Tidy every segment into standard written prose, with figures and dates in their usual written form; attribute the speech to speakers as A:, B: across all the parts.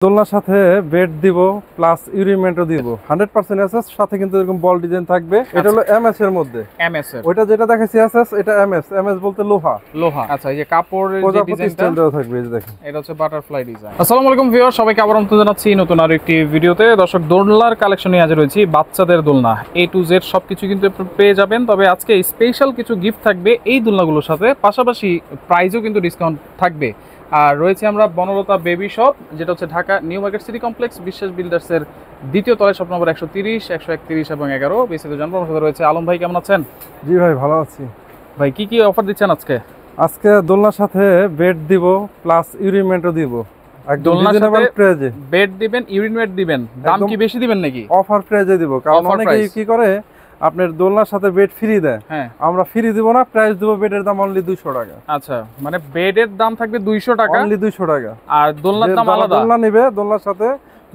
A: দোলনার সাথে বেড দিব প্লাস ইউরিমেন্টও দিব 100% এসএস সাথে কিন্তু এরকম বল ডিজাইন থাকবে। এটা হলো এমএস এর মধ্যে।
B: এমএস এর
A: ওইটা যেটা দেখাচ্ছি এসএস, এটা এমএস। এমএস বলতে লোহা।
B: লোহা। আচ্ছা, এই যে কাপড়ের যে ডিজাইনটা
A: দেওয়া থাকবে, এই যে দেখেন,
B: এটা হচ্ছে বাটারফ্লাই ডিজাইন। আসসালামু আলাইকুম ভিউয়ার, সবাইকে আবার আমন্ত্রণ জানাচ্ছি নতুন আরো একটি ভিডিওতে। দর্শক, দোলনার কালেকশন নিয়ে হাজির হয়েছি। বাচ্চাদের দোলনা A to Z সবকিছু কিন্তু পেয়ে যাবেন। তবে আজকে স্পেশাল কিছু গিফট থাকবে এই দোলনাগুলোর সাথে, পাশাপাশি প্রাইজও কিন্তু ডিসকাউন্ট থাকবে। আর রয়েছে আমরা বনলতা বেবি শপ, যেটা হচ্ছে Dhaka new market city complex, বিশ্বাস বিল্ডার্সের দ্বিতীয় তলায়, শপ নম্বর 130, 131 এবং 11। বিস্তারিত জানবো। আমার সাথে রয়েছে আলম ভাই। কেমন আছেন?
A: জি ভাই, ভালো আছি।
B: ভাই, কি কি অফার দিচ্ছেন আজকে?
A: আজকে দোলনার সাথে বেড দিব প্লাস ইউরিমেন্টও দিব। একদম
B: দোলনার
A: রিজনেবল
B: সাথে
A: প্রাইজে
B: বেড দিবেন, ইউরিনমেট দিবেন। দাম কি বেশি দিবেন নাকি?
A: অফার প্রাইজে দিব, কারণ
B: Offer
A: অনেকেই
B: price।
A: কি করে আপনার দোলনার সাথে বেড ফ্রি দেয়।
B: হ্যাঁ,
A: আমরা ফ্রি দিব না, প্রাইস দিব বেডের দাম অনলি 200 টাকা।
B: আচ্ছা, মানে বেডের দাম থাকবে 200 টাকা,
A: অনলি 200 টাকা।
B: আর দোলনার দাম আলাদা।
A: দোলনা নেবে, দোলনার সাথে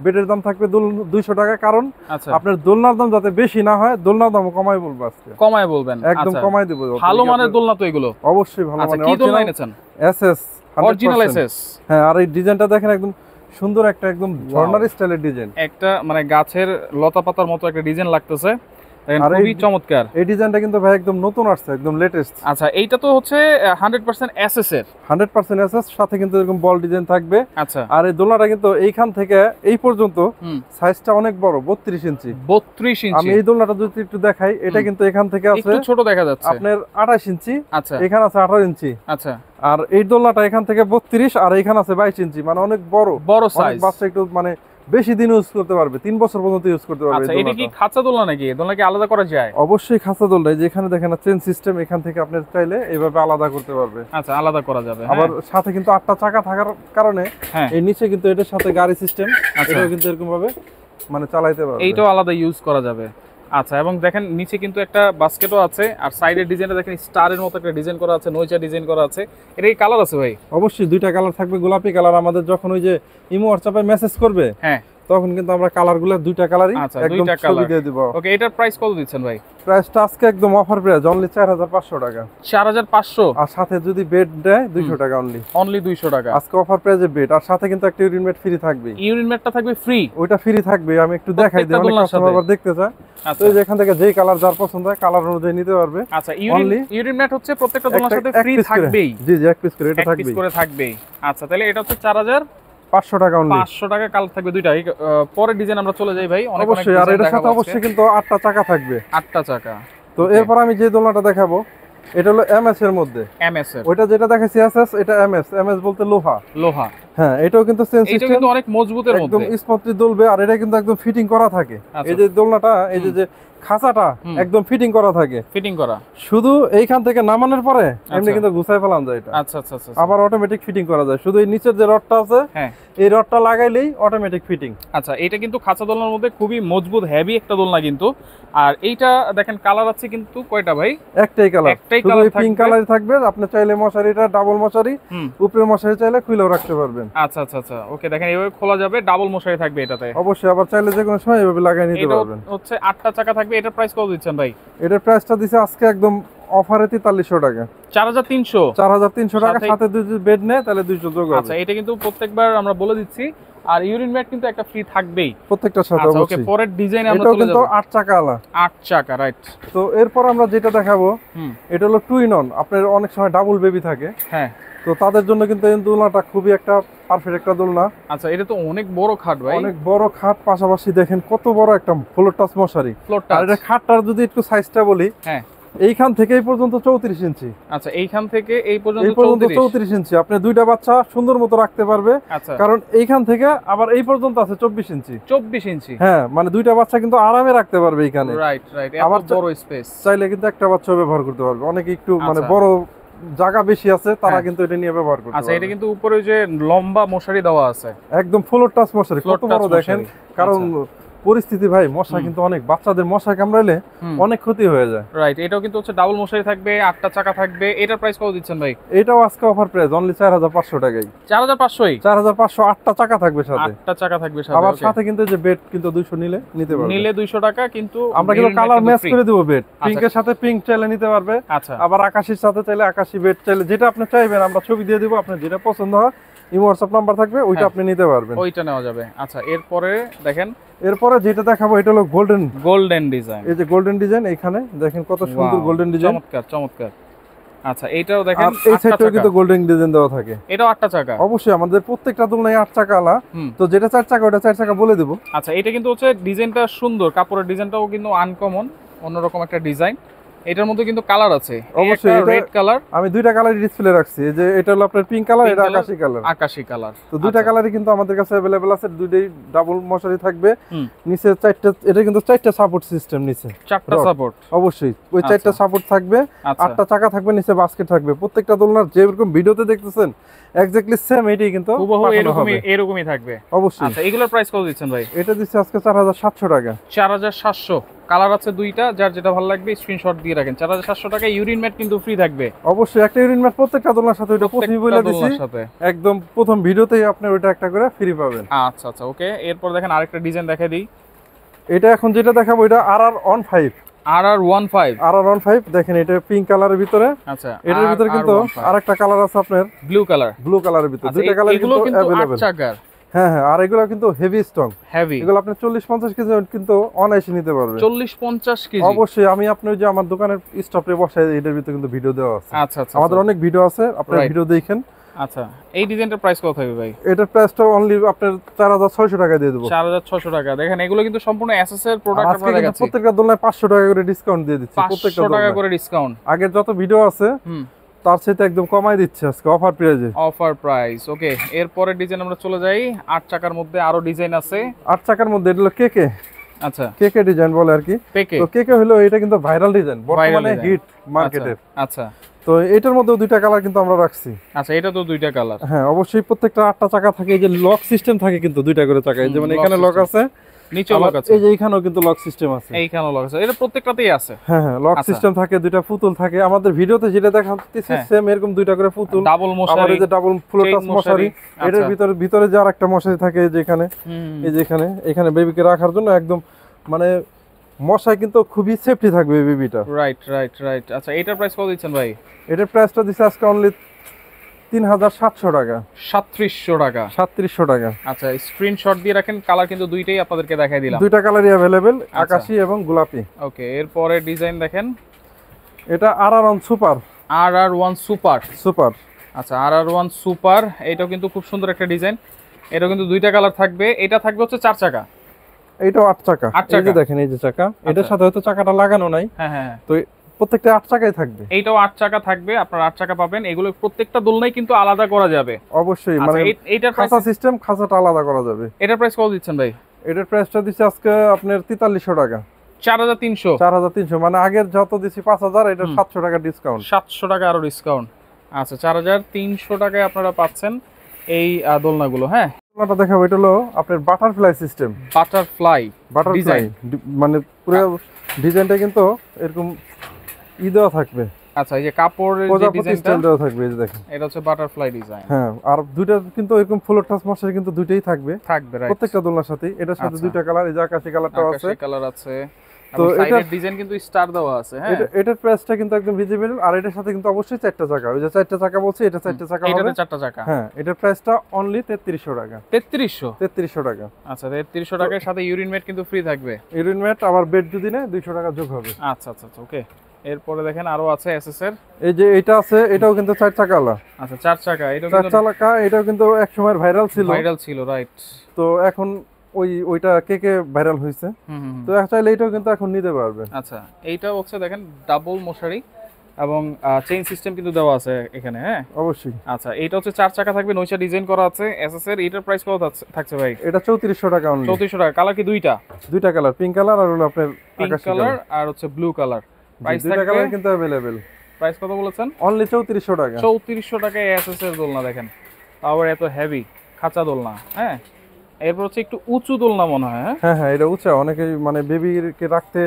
A: বেডের দাম থাকবে 200 টাকা। কারণ
B: আচ্ছা,
A: আপনার দোলনার দাম যাতে বেশি না হয়, দোলনার দাম কমাই বলবো আজকে।
B: কমায় বলবেন?
A: একদম
B: আচ্ছা,
A: কমাই দেব।
B: ভালো মানের দোলনা তো এগুলো।
A: অবশ্যই ভালো
B: আচ্ছা,
A: মানের।
B: কি দোলনা এনেছেন?
A: SS,
B: original SS.
A: হ্যাঁ, আর এই ডিজাইনটা দেখেন, একদম সুন্দর একটা একদম ঝর্ণার স্টাইলের ডিজাইন।
B: একটা মানে গাছের লতা পাতার মতো একটা ডিজাইন লাগতেছে,
A: আর
B: খুবই চমৎকার।
A: এই ডিজাইনটা কিন্তু ভাই একদম নতুন আসছে, একদম লেটেস্ট।
B: আচ্ছা, এইটা তো হচ্ছে 100% এসএস এর।
A: 100% এসএস সাথে কিন্তু এরকম বল ডিজাইন থাকবে।
B: আচ্ছা,
A: আর এই দোলনাটা কিন্তু এইখান থেকে এই পর্যন্ত সাইজটা অনেক বড়, 32 ইঞ্চি।
B: 32 ইঞ্চি।
A: আমি এই দোলনাটা যদি একটু দেখাই, এটা কিন্তু এখান থেকে আছে
B: একটু ছোট দেখা যাচ্ছে
A: আপনার 28 ইঞ্চি।
B: আচ্ছা,
A: এখানে আছে 18 ইঞ্চি।
B: আচ্ছা,
A: আর এই দোলনাটা এখান থেকে 32, আর এখানে আছে 22 ইঞ্চি, মানে অনেক বড়
B: বড়
A: অনেক
B: সাইজ।
A: বাচ্চা একটু মানে বেশি দিন ইউজ করতে পারবে, 3 বছর পর্যন্ত ইউজ করতে পারবে।
B: আচ্ছা, এটা কি খাঁচা দোলনা নাকি? দোলনা কি আলাদা করা যায়?
A: অবশ্যই খাঁচা দোলনা। যেখানে দেখেন চেন সিস্টেম, এখান থেকে আপনি চাইলে এইভাবে আলাদা করতে পারবে।
B: আচ্ছা, আলাদা করা যাবে।
A: আবার সাথে কিন্তু 8টা চাকা থাকার কারণে
B: হ্যাঁ,
A: এই নিচে কিন্তু এটার সাথে গাড়ি সিস্টেম,
B: আচ্ছা,
A: এটাও কিন্তু এরকম ভাবে মানে চালাইতে পারবে।
B: এইটাও আলাদা ইউজ করা যাবে। আচ্ছা, এবং দেখেন নিচে কিন্তু একটা বাস্কেটও আছে, আর সাইডের ডিজাইনটা দেখেন স্টারের মতো একটা ডিজাইন করা আছে, নইচা ডিজাইন করা আছে। এটা কি কালার আছে ভাই?
A: অবশ্যই 2টা কালার থাকবে। গোলাপি কালার আমাদের যখন ওই যে ইমো হোয়াটসঅ্যাপে মেসেজ করবে,
B: হ্যাঁ,
A: তখন কিন্তু আমরা কালারগুলো 2টা কালারই
B: আচ্ছা,
A: একদম
B: 2টা
A: ছবি
B: কালার
A: দিয়ে দিব।
B: ওকে, এটার প্রাইস কত দিচ্ছেন ভাই?
A: প্রাইসটা আজকে একদম অফার প্রাইস, অনলি 4500 টাকা।
B: 4500?
A: আর সাথে যদি বেড দেয় 200 টাকা অনলি।
B: অনলি 200 টাকা
A: আজকে অফার প্রাইসে বেড, আর সাথে কিন্তু একটা ইউরিন বেড ফ্রি থাকবে।
B: ইউরিন ম্যাটটা থাকবে ফ্রি?
A: ওইটা ফ্রি থাকবে। আমি একটু দেখাই দিই, অনেক কাস্টমার আবার দেখতে চায়। তো
B: আচ্ছা,
A: এই যে এখান থেকে যেই কালার যার পছন্দ হয়, কালার অনুযায়ী নিতে পারবে।
B: আচ্ছা, ইউরিন ম্যাট হচ্ছে প্রত্যেকটা দোলনার সাথে ফ্রি থাকবেই?
A: জি জি, এক পিস করে এটা
B: এক পিস
A: থাকবেই।
B: করে থাকবেই। আচ্ছা, তাহলে এটা হচ্ছে 4500
A: টাকা অনলি।
B: 500 টাকা কালার থাকবে দুইটা। পরের ডিজাইন আমরা চলে যাই ভাই। অনেক
A: অবশ্যই। আর এটার সাথে অবশ্যই কিন্তু 8টা চাকা থাকবে।
B: 8টা চাকা।
A: তো এরপর আমি যে দোলনাটা দেখাবো, এটা হলো এমএস এর মধ্যে।
B: এমএস এর।
A: ওইটা যেটা দেখাচ্ছি এসএস, এটা এমএস। এমএস বলতে লোহা।
B: লোহা।
A: হ্যাঁ, এটাও কিন্তু চেন
B: এটা
A: সিস্টেম,
B: কিন্তু অনেক মজবুতের
A: একদম
B: মধ্যে,
A: স্মুথলি দুলবে। আর এটা কিন্তু একদম ফিটিং করা থাকে।
B: আচ্ছা,
A: এই যে দোলনাটা, এই যে খাঁচাটা একদম ফিটিং করা থাকে।
B: ফিটিং করা।
A: শুধু এইখান থেকে নামানোর পরে এমনি কিন্তু গুছাই ফেলান যায় এটা।
B: আচ্ছা, আচ্ছা, আচ্ছা।
A: আবার অটোমেটিক ফিটিং করা যায়। শুধু এই নিচের যে রডটা আছে,
B: হ্যাঁ,
A: এই রডটা লাগাইলেই অটোমেটিক ফিটিং।
B: আচ্ছা, এটা কিন্তু খাঁচা দোলনার মধ্যে খুবই মজবুত হেভি একটা দোলনা কিন্তু। আর এইটা দেখেন কালার আছে কিন্তু কয়টা ভাই?
A: একটাই কালার,
B: একটাই
A: শুধু
B: কালার
A: এই পিঙ্ক কালারই থাকবে। আপনি চাইলে মশারিটা ডাবল মশারি, উপরে মশারি চাইলে খুলেও রাখতে পারবেন।
B: আচ্ছা, আচ্ছা, আচ্ছা, ওকে। দেখেন এইভাবে খোলা যাবে, ডাবল মশারি থাকবে এটাতে।
A: অবশ্যই। আবার চাইলে যে কোনো সময় এভাবে লাগিয়ে নিতে
B: এটা
A: পারবেন।
B: হচ্ছে 8টা চাকা থাকবে। এটার প্রাইস কত দিচ্ছেন ভাই?
A: এটার প্রাইসটা দিছে আজকে একদম অফারে 4300 টাকা।
B: 4300?
A: 4300 টাকা। সাথে যদি বেড নেয় তাহলে 200 যোগ হবে।
B: আচ্ছা, এটা কিন্তু প্রত্যেকবার আমরা বলে দিচ্ছি। আর ইউরিন ম্যাট কিন্তু একটা ফ্রি থাকবেই
A: প্রত্যেকটার সাথে।
B: আচ্ছা, ওকে।
A: অবশ্যই।
B: পরের ডিজাইনে আমরা
A: এটাও
B: চলে
A: কিন্তু
B: যাব।
A: 8 চাকা আলা।
B: 8 চাকা, রাইট।
A: তো এরপর আমরা যেটা দেখাবো, এটা হলো 2 in 1। আপনার অনেক সময় ডাবল বেবি থাকে,
B: হ্যাঁ,
A: তো তাদের জন্য কিন্তু এই দোলনাটা খুবই একটা পারফেক্ট একটা দোলনা।
B: আচ্ছা, এটা তো অনেক বড় খাট ভাই।
A: অনেক বড় খাট, পাশাপাশি দেখেন কত বড় একটা ফ্লোর টাচ মশারি।
B: ফ্লোর
A: আর
B: টাচ।
A: এটা খাটটার যদি একটু সাইজটা বলি,
B: হ্যাঁ,
A: এইখান থেকে এই পর্যন্ত 34 ইঞ্চি।
B: আচ্ছা, এইখান থেকে এই পর্যন্ত
A: এই পর্যন্ত
B: 34।
A: 34 ইঞ্চি। আপনি দুইটা বাচ্চা সুন্দর মতো রাখতে পারবে।
B: আচ্ছা,
A: কারণ এইখান থেকে আবার এই পর্যন্ত আছে 24 ইঞ্চি।
B: 24 ইঞ্চি।
A: হ্যাঁ, মানে দুইটা বাচ্চা কিন্তু আরামে রাখতে পারবে এখানে।
B: Right, right.
A: আবার
B: এত বড় স্পেস।
A: চাইলে কিন্তু একটা বাচ্চা ব্যবহার করতে পারবে। অনেকে একটু মানে
B: আচ্ছা।
A: বড় জায়গা বেশি আছে, তারা
B: হ্যাঁ,
A: কিন্তু এটা নিয়ে ব্যবহার করতে
B: আচ্ছা,
A: পারবে।
B: এটা কিন্তু উপরে যে লম্বা মশারি দেওয়া আছে,
A: একদম ফ্লোর টাচ মশারি।
B: ফ্লোর
A: কত
B: টাচ
A: বড় দেখেন।
B: মশারি।
A: কারণ পরিস্থিতি ভাই, মশা কিন্তু অনেক, বাচ্চাদের মশা কামড়াইলে অনেক ক্ষতি হয়ে যায়।
B: রাইট। এটাও কিন্তু হচ্ছে ডাবল মশারি থাকবে, 8টা চাকা থাকবে। এটার প্রাইস কত দিচ্ছেন ভাই?
A: এটাও আজকে অফার প্রাইস, অনলি 4500 টাকায়।
B: 4500?
A: 4500। 8টা চাকা থাকবে সাথে।
B: 8টা চাকা থাকবে সাথে।
A: আবার সাথে কিন্তু যে বেড কিন্তু 200 নিলে নিতে পারবে।
B: নিলে 200 টাকা, কিন্তু
A: আমরা কিন্তু কালার ম্যাচ করে দেব। বেড
B: আচ্ছা।
A: পিঙ্কের সাথে পিঙ্ক চাইলে নিতে পারবে।
B: আচ্ছা,
A: আবার আকাশির সাথে চাইলে আকাশি বেড চাইলে, যেটা আপনি চাইবেন আমরা ছবি দিয়ে দিব। আপনার যেটা পছন্দ হয় ইমো হোয়াটসঅ্যাপ নাম্বার থাকবে, ওইটা
B: হ্যাঁ।
A: আপনি নিতে পারবেন।
B: ওইটা নেওয়া যাবে। আচ্ছা, এরপরে দেখেন
A: এরপরে যেটা দেখাবো এটা হলো
B: গোল্ডেন ডিজাইন।
A: এই যে গোল্ডেন ডিজাইন, এখানে দেখেন কত সুন্দর গোল্ডেন ডিজাইন,
B: চমৎকার চমৎকার। আচ্ছা, এইটাও দেখেন,
A: আর এই সাইডটাও কিন্তু গোল্ডেন ডিজাইন দেওয়া থাকে।
B: এটাও 8টা চাকা।
A: অবশ্যই আমাদের প্রত্যেকটা দোলনায় 8 চাকা আলা, তো যেটা 4 চাকা ওটা 4 চাকা বলে দেব।
B: আচ্ছা, এটা কিন্তু হচ্ছে ডিজাইনটা সুন্দর, কাপড়ের ডিজাইনটাও কিন্তু আনকমন, অন্যরকম একটা ডিজাইন। এটার মধ্যে কিন্তু কালার আছে,
A: অবশ্যই
B: একটা রেড কালার,
A: আমি দুইটা কালারই ডিসপ্লে রাখছি। এই যে এটা হলো আপনার পিঙ্ক কালার, এটা আকাশী কালার।
B: আকাশী কালার,
A: তো দুইটা কালারই কিন্তু আমাদের কাছে अवेलेबल আছে, দুইটাই ডাবল মশারি থাকবে। নিচে 4টা, এটা কিন্তু 4টা সাপোর্ট সিস্টেম, নিচে
B: 4টা সাপোর্ট।
A: অবশ্যই ওই 4টা সাপোর্ট থাকবে, 8টা চাকা থাকবে, নিচে বাস্কেট থাকবে। প্রত্যেকটা দোলনার যেরকম ভিডিওতে দেখতেছেন এক্স্যাক্টলি সেম এটাই কিন্তু
B: হুবহু এরকমই থাকবে।
A: অবশ্যই।
B: আচ্ছা, এগুলোর প্রাইস কত দিচ্ছেন ভাই?
A: এটা দিচ্ছে আজকে 4700 টাকা।
B: 4700। কালার আছে দুইটা, যার যেটা ভালো লাগবে স্ক্রিনশট দিয়ে রাখেন। 4700 টাকায় ইউরিন ম্যাট কিন্তু ফ্রি থাকবে।
A: অবশ্যই একটা ইউরিন ম্যাট প্রত্যেকটা দোলনার সাথে, ওটা প্রথমেই বলে দিছি, একদম প্রথম ভিডিওতেই আপনি ওটা একটা করে ফ্রি পাবেন।
B: আচ্ছা আচ্ছা, ওকে। এরপর দেখেন আরেকটা ডিজাইন দেখাই দিই।
A: এটা এখন যেটা দেখাবো এটা RR15। RR15 দেখেন, এটা পিঙ্ক কালারের ভিতরে।
B: আচ্ছা,
A: এটার ভিতরে কিন্তু আরেকটা কালার আছে আপনার
B: ব্লু
A: কালারের ভিতরে। দুইটা কালার
B: এগুলো কিন্তু
A: अवेलेबल।
B: 8 চাকার।
A: হ্যাঁ হ্যাঁ, আর এগুলো কিন্তু হেভি স্ট্রং,
B: হেভি।
A: এগুলো আপনি 40-50 কেজি কিন্তু অনায়াসে নিতে পারবেন।
B: 40-50 কেজি?
A: অবশ্যই। আমি আপনার যে আমার দোকানের স্টপে বসাই, এটার ভিতরে কিন্তু ভিডিও দেওয়া আছে।
B: আচ্ছা আচ্ছা,
A: আমাদের অনেক ভিডিও আছে, আপনারা ভিডিও দেখেন।
B: আচ্ছা, এই ডিজাইনটার প্রাইস কত থাকবে ভাই?
A: এটার প্রাইসটা অনলি আপনার 4600 টাকা দিয়ে দেব।
B: 4600 টাকা। দেখেন, এগুলো কিন্তু সম্পূর্ণ এসএস এর প্রোডাক্ট আপনারা দেখাচ্ছি।
A: প্রত্যেকটা দোলনায় 500 টাকা করে ডিসকাউন্ট দিয়ে দিচ্ছি। প্রত্যেকটা
B: 500 টাকা করে ডিসকাউন্ট।
A: আগের যত ভিডিও আছে তার সাথে একদম কমাই দিচ্ছে আজকে অফার প্রাইসে।
B: অফার প্রাইস, ওকে। এরপরের ডিজাইন আমরা চলে যাই। 8 চাকার মধ্যে আরো ডিজাইন আছে।
A: 8 চাকার মধ্যে এটা হলো কেকে।
B: আচ্ছা,
A: কেকে ডিজাইন বলে আর কি। তো কেকে হলো এটা কিন্তু ভাইরাল ডিজাইন, বর্তমানে হিট মার্কেটের।
B: আচ্ছা,
A: তো এটার মধ্যে দুইটা কালার কিন্তু আমরা রাখছি।
B: আচ্ছা, এটা তো দুইটা কালার।
A: হ্যাঁ, অবশ্যই প্রত্যেকটা 8টা চাকা থাকে। এই যে লক সিস্টেম থাকে কিন্তু দুইটা করে চাকা, যেমন এখানে লক আছে,
B: নিচেও লক আছে,
A: এই যে এখানেও কিন্তু লক সিস্টেম আছে,
B: এইখানেও লক আছে। এটা প্রত্যেকটাতেই আছে।
A: হ্যাঁ হ্যাঁ, লক সিস্টেম থাকে, দুইটা পুতুল থাকে। আমাদের ভিডিওতে যেটা দেখাচ্ছি সেম এরকম দুইটা করে পুতুল,
B: ডাবল মশারি,
A: আবার এই যে ডাবল ফ্লোর টাচ মশারি। এটার ভিতরে যে আরেকটা মশারি থাকে, এই যে এখানে, এই যে এখানে বেবিকে রাখার জন্য একদম মানে মশাই কিন্তু খুবই সেফটি থাকবে এই বেবিটা।
B: Right right right. আচ্ছা, এটার প্রাইস কত দিচ্ছেন ভাই?
A: এটার প্রাইসটা দিছে আজকে অনলি 3700 টাকা।
B: 3700 টাকা।
A: 3700 টাকা।
B: আচ্ছা, স্ক্রিনশট দিয়ে রাখেন। কালার কিন্তু দুইটাই আপনাদেরকে দেখাই দিলাম।
A: দুইটা কালারই अवेलेबल, আকাশী এবং গোলাপি।
B: ওকে, এরপরে ডিজাইন দেখেন।
A: এটা RR1 super.
B: RR1 super.
A: Super.
B: আচ্ছা, RR1 সুপার, এটাও কিন্তু খুব সুন্দর একটা ডিজাইন। এটাও কিন্তু দুইটা কালার থাকবে। এটা থাকবে হচ্ছে 4 চাকা।
A: এটাও 8 চাকা। এই যে দেখেন, এই যে চাকা, এটার সাথে হয়তো চাকাটা লাগানো নাই।
B: হ্যাঁ হ্যাঁ,
A: তো প্রত্যেকটা 8 চাকাই থাকবে।
B: এইটাও 8 চাকা থাকবে, আপনারা 8 চাকা পাবেন। এগুলো প্রত্যেকটা দোলনাই কিন্তু আলাদা করা যাবে।
A: অবশ্যই, মানে
B: এইটার
A: খাঁচা সিস্টেম, খাঁচাটা আলাদা করা যাবে।
B: এটার প্রাইস কত দিচ্ছেন ভাই?
A: এটার প্রাইসটা দিচ্ছে আজকে আপনার 4300 টাকা।
B: 4300।
A: 4300, মানে আগের যত দিছি 5000, এটা 700 টাকা ডিসকাউন্ট।
B: 700 টাকা আরো ডিসকাউন্ট। আচ্ছা, 4300 টাকায় আপনারা পাচ্ছেন এই দোলনাগুলো। হ্যাঁ,
A: দোলনাটা দেখাবো, এটা হলো আপনার বাটারফ্লাই সিস্টেম।
B: বাটারফ্লাই ডিজাইন,
A: মানে পুরো ডিজাইনটা কিন্তু এরকম দেওয়া থাকবে।
B: আচ্ছা, এই যে কাপড়ের যে ডিজাইনটা
A: দেওয়া থাকবে, এই যে দেখেন,
B: এটা হচ্ছে বাটারফ্লাই ডিজাইন।
A: হ্যাঁ, আর দুইটা কিন্তু এরকম ফ্লোর টাচ মশারি কিন্তু দুইটাই থাকবে
B: রাইট,
A: প্রত্যেকটা দোলনার সাথে। এটার সাথে দুইটা কালার, এই যে আকাশী কালারটাও আছে,
B: আকাশী কালার আছে।
A: তো
B: এটার ডিজাইন কিন্তু স্টার দেওয়া আছে। হ্যাঁ,
A: এটার প্রাইসটা কিন্তু একদম ভিজিবল। আর এটার সাথে কিন্তু অবশ্যই 4টা চাকা, ওই যে 4টা চাকা বলছি, এটা 4টা চাকা হবে।
B: এটাতে 4টা চাকা।
A: হ্যাঁ, এটার প্রাইসটা অনলি 3300 টাকা।
B: 3300
A: টাকা।
B: আচ্ছা, 3300 টাকার সাথে ইউরিন ম্যাট কিন্তু ফ্রি থাকবে।
A: ইউরিন ম্যাট আবার বেড যদি নেয় 200 টাকা যোগ হবে।
B: আচ্ছা আচ্ছা, ওকে। এরপরে দেখেন আরো আছে এসএস এর।
A: এই যে এটা আছে, এটাও কিন্তু 4 চাকা আলা।
B: আচ্ছা, 4 চাকা। এটাও
A: 4 চাকা, এটাও কিন্তু এক সময় ভাইরাল ছিল,
B: রাইট।
A: তো এখন ওইটা কে ভাইরাল হয়েছে, তো চাইলে এটাও কিন্তু এখন নিতে পারবেন।
B: আচ্ছা, এইটাও হচ্ছে দেখেন ডাবল মশারি এবং চেইন সিস্টেম কিন্তু দেওয়া আছে এখানে। হ্যাঁ,
A: অবশ্যই।
B: আচ্ছা, এটা হচ্ছে 4 চাকা থাকবে, নয়টা ডিজাইন করা আছে এসএস এর। এটার প্রাইস কত থাকছে ভাই?
A: এটা 3400 টাকা অনলি।
B: 3400 টাকা। কালার কি দুইটা
A: কালার, পিঙ্ক কালার আর হলো আপনার
B: পিঙ্ক কালার আর হচ্ছে ব্লু কালার। প্রাইস
A: দুইটা কালার কিন্তু अवेलेबल।
B: প্রাইস কত বলেছেন?
A: অনলি 3400 টাকা।
B: 3400 টাকায় এসএস এর দোলনা দেখেন, আবার এত হেভি খাঁচা দোলনা। হ্যাঁ, এরপর হচ্ছে একটু উঁচু দোলনা মনে হয়।
A: হ্যাঁ হ্যাঁ, এটা উঁচা, অনেকে মানে বেবিকে রাখতে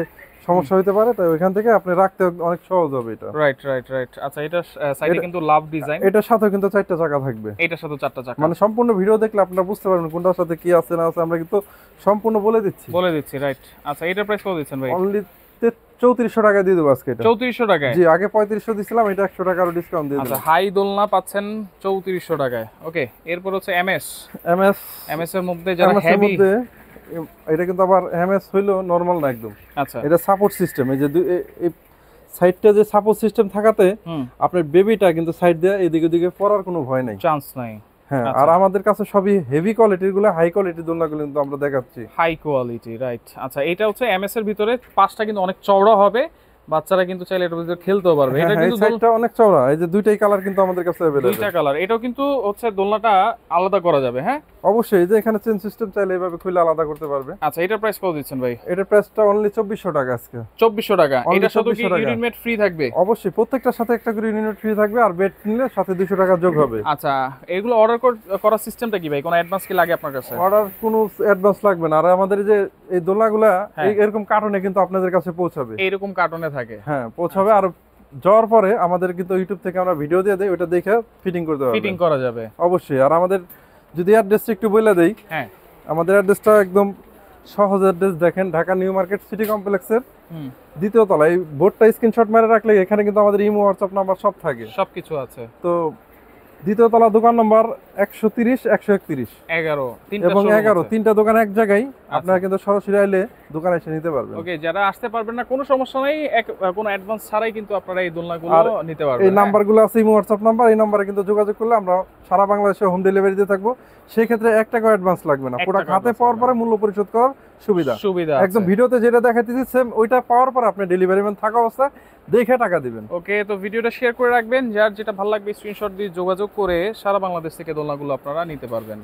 A: সমস্যা হতে পারে, তাই ওইখান থেকে আপনি রাখতে অনেক সহজ হবে এটা।
B: Right right right. আচ্ছা, এটা সাইডে কিন্তু লাভ ডিজাইন।
A: এটার সাথে কিন্তু 4টা চাকা থাকবে।
B: এটার সাথে 4টা চাকা,
A: মানে সম্পূর্ণ ভিডিও দেখলে আপনারা বুঝতে পারবেন কোনটার সাথে কি আছে না আছে, আমরা কিন্তু সম্পূর্ণ বলে দিচ্ছি।
B: রাইট। আচ্ছা, এটার প্রাইস কত দিচ্ছেন ভাই?
A: অনলি 3400 টাকা দিয়ে দেবো আজকে এটা।
B: 3400 টাকায়?
A: জি, আগে 3500 দিছিলাম, এটা 100 টাকা আরো ডিসকাউন্ট দিয়ে দেব।
B: আচ্ছা, হাই দোলনা পাচ্ছেন 3400 টাকায়। ওকে, এরপর হচ্ছে এমএস এর মধ্যে যারা হেভি,
A: এটা কিন্তু আবার এমএস হইলো নরমাল না একদম।
B: আচ্ছা,
A: এটা সাপোর্ট সিস্টেম, এই যে এই সাইডটা যে সাপোর্ট সিস্টেম থাকাতে আপনার বেবিটা কিন্তু সাইড দিয়ে এদিকে ওদিকে পড়ার কোনো ভয় নাই,
B: চান্স নাই।
A: হ্যাঁ, আর আমাদের কাছে সবই হেভি কোয়ালিটির গুলো, হাই কোয়ালিটির দোলনাগুলো কিন্তু আমরা দেখাচ্ছি।
B: High quality, right. আচ্ছা, এটা হচ্ছে এমএস এর ভিতরে, পাশটা কিন্তু অনেক চওড়া হবে, বাচ্চারা কিন্তু চাইলে এটার ভিতরে খেলতেও পারবে। এটা কিন্তু
A: সাইডটা অনেক চওড়া, এই যে দুইটাই কালার কিন্তু আমাদের কাছে अवेलेबल,
B: দুইটা কালার। এটাও কিন্তু হচ্ছে দোলনাটা আলাদা করা যাবে। হ্যাঁ,
A: অবশ্যই, এই যে এখানে চেন সিস্টেম চাইলে এভাবে খুলে আলাদা করতে পারবে।
B: আচ্ছা, এটার প্রাইস কত দিচ্ছেন ভাই?
A: এটার প্রাইসটা অনলি 2400 টাকা আজকে।
B: 2400 টাকা। এটার সাথে কি ইউনিট মেট ফ্রি থাকবে?
A: অবশ্যই, প্রত্যেকটার সাথে একটা করে ইউনিট ফ্রি থাকবে, আর বেড নিলে সাথে 200 টাকা যোগ হবে।
B: আচ্ছা, এগুলো অর্ডার করার সিস্টেমটা কি ভাই? কোনো অ্যাডভান্স কি লাগে আপনার কাছে?
A: অর্ডার কোনো অ্যাডভান্স লাগবে না, আর আমাদের যে এই দোলনাগুলা এরকম কার্টনে কিন্তু আপনাদের কাছে পৌঁছাবে,
B: এইরকম কার্টনে থাকে?
A: হ্যাঁ, পৌঁছাবে। আর যাওয়ার পরে আমাদের কিন্তু ইউটিউব থেকে আমরা ভিডিও দিয়ে দেই, ওটা দেখে ফিটিং করতে পারবে,
B: ফিটিং করা যাবে
A: অবশ্যই। আর আমাদের যদি অ্যাড্রেসটা একটু বলে দেই,
B: হ্যাঁ,
A: আমাদের অ্যাড্রেসটা একদম সহজ অ্যাড্রেস, দেখেন ঢাকা নিউ মার্কেট সিটি কমপ্লেক্সের দ্বিতীয় তলা। এই বোর্ডটা স্ক্রিনশট মেরে রাখলে এখানে কিন্তু আমাদের ইমো হোয়াটসঅ্যাপ নাম্বার সব থাকে,
B: সবকিছু আছে।
A: তো দ্বিতীয় তলা, দোকান নম্বর 130, 131,
B: 11
A: এবং 11, তিনটা দোকান এক জায়গায়। আপনারা কিন্তু সরাসরি আইলে দোকানে এসে নিতে পারবেন।
B: ওকে, যারা আসতে পারবেন না কোনো সমস্যা নাই, কোনো অ্যাডভান্স ছাড়াই কিন্তু আপনারা এই দোলনাগুলো নিতে পারবেন।
A: এই নাম্বারগুলো আছে ইমো হোয়াটসঅ্যাপ নাম্বার, এই নম্বরে কিন্তু যোগাযোগ করলে আমরা সারা বাংলাদেশে হোম ডেলিভারি দিয়ে থাকবো। সেই ক্ষেত্রে 1 টাকা অ্যাডভান্স লাগবে না, প্রোডাক্ট হাতে পাওয়ার পরে মূল্য পরিশোধ করার সুবিধা একদম ভিডিওতে যেটা দেখাইতেছি সেম ওইটা পাওয়ার পর আপনি ডেলিভারি ম্যান থাকা অবস্থায় দেখে টাকা দিবেন।
B: ওকে, তো ভিডিওটা শেয়ার করে রাখবেন, যার যেটা ভালো লাগবে স্ক্রিনশট দিয়ে যোগাযোগ করে সারা বাংলাদেশ থেকে দোলনাগুলো আপনারা নিতে পারবেন।